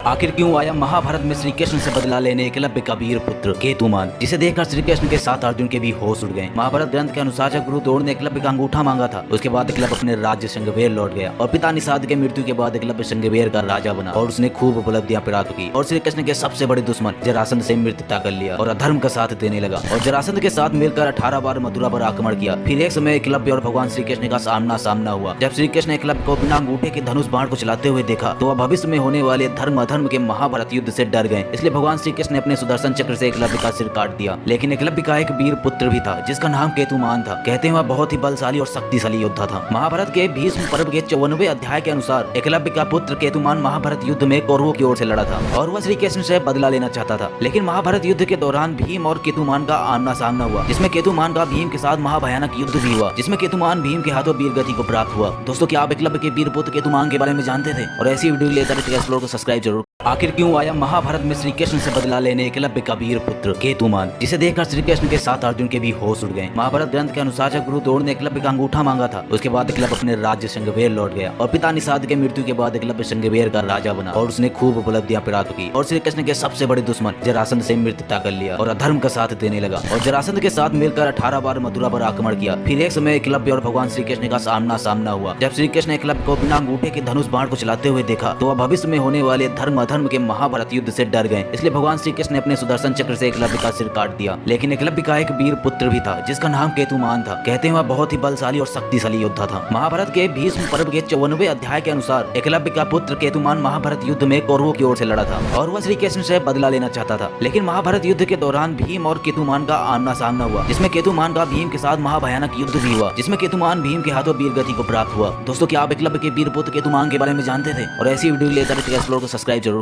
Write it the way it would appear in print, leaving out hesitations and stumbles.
आखिर क्यों आया महाभारत में श्री कृष्ण से बदला लेने एकलव्य का वीर पुत्र केतुमान, जिसे देखकर श्री कृष्ण के साथ अर्जुन के भी होश उड़ गए। महाभारत ग्रंथ के अनुसार जब गुरु द्रोण ने एकलव्य का अंगूठा मांगा था, उसके बाद एकलव्य अपने राज्य श्रृंगवेर लौट गया और पिता निषाद के मृत्यु के बाद एकलव्य श्रृंगवेर का राजा बना और उसने खूब उपलब्धियां प्राप्त की और श्री कृष्ण के सबसे बड़े दुश्मन जरासंध से मित्रता कर लिया और अधर्म का साथ देने लगा और जरासंध के साथ मिलकर 18 बार मथुरा पर आक्रमण किया। फिर एक समय एकलव्य और भगवान श्री कृष्ण का सामना सामना हुआ। जब श्री कृष्ण एकलव्य को बिना अंगूठे के धनुष बाण को चलाते हुए देखा तो वह भविष्य में होने वाले धर्म अधर्म के महाभारत युद्ध से डर गए। इसलिए भगवान श्री कृष्ण ने अपने सुदर्शन चक्र से एकलव्य का सिर काट दिया। लेकिन एकलव्य का एक वीर पुत्र भी था जिसका नाम केतुमान था। कहते हैं वह बहुत ही बलशाली और शक्तिशाली योद्धा था। महाभारत के भीष्म पर्व के 54वें अध्याय के अनुसार एकलव्य का पुत्र केतुमान महाभारत युद्ध में कौरवों की ओर से लड़ा था और वह श्री कृष्ण से बदला लेना चाहता था। लेकिन महाभारत युद्ध के दौरान भीम और केतुमान का आमना सामना हुआ, जिसमें केतुमान का भीम के साथ महाभयानक युद्ध भी हुआ, जिसमें केतुमान भीम के हाथों वीर गति को प्राप्त हुआ। दोस्तों, क्या आप एकलव्य के वीर पुत्र केतुमान के बारे में जानते थे? और ऐसी वीडियो के लिए एक्सप्लोर को सब्सक्राइब जरूर। आखिर क्यों आया महाभारत में श्री कृष्ण से बदला लेने एकलव्य का वीर पुत्र केतुमान, जिसे देखकर श्री कृष्ण के साथ अर्जुन के भी होश उड़ गए। महाभारत ग्रंथ के अनुसार जब गुरु द्रोण ने एकलव्य का अंगूठा मांगा था, उसके बाद एकलव्य अपने राज्य श्रृंगवेर लौट गया और पिता निषाद के मृत्यु के बाद एकलव्य श्रृंगवेर का राजा बना और उसने खूब उपलब्धियां प्राप्त की और श्री कृष्ण के सबसे बड़े दुश्मन जरासंध से मित्रता कर लिया और अधर्म का साथ देने लगा और जरासंध के साथ मिलकर 18 बार मथुरा पर आक्रमण किया। फिर एक समय एकलव्य और भगवान श्री कृष्ण का सामना सामना हुआ। जब श्री कृष्ण एकलव्य को बिना अंगूठे के धनुष बाण को चलाते हुए देखा तो वह भविष्य में होने वाले धर्म अधर्म के महाभारत युद्ध से डर गए। इसलिए भगवान श्री कृष्ण ने अपने सुदर्शन चक्र से एकलव्य का सिर काट दिया। लेकिन एकलव्य का एक वीर पुत्र भी था जिसका नाम केतुमान था। कहते हैं वह बहुत ही बलशाली और शक्तिशाली योद्धा था। महाभारत के भीष्म पर्व के 54वें अध्याय के अनुसार एकलव्य का पुत्र केतुमान महाभारत युद्ध में कौरवों की ओर से लड़ा था और वह श्री कृष्ण से बदला लेना चाहता था। लेकिन महाभारत युद्ध के दौरान भीम और केतुमान का आमना सामना हुआ, जिसमें केतुमान का भीम के साथ महाभयानक युद्ध भी हुआ, जिसमें केतुमान भीम के हाथों वीर गति को प्राप्त हुआ। दोस्तों, क्या आप एकलव्य के वीर पुत्र केतुमान के बारे में जानते थे? और ऐसी वीडियो के लिए एक्सप्लोर को सब्सक्राइब जरूर।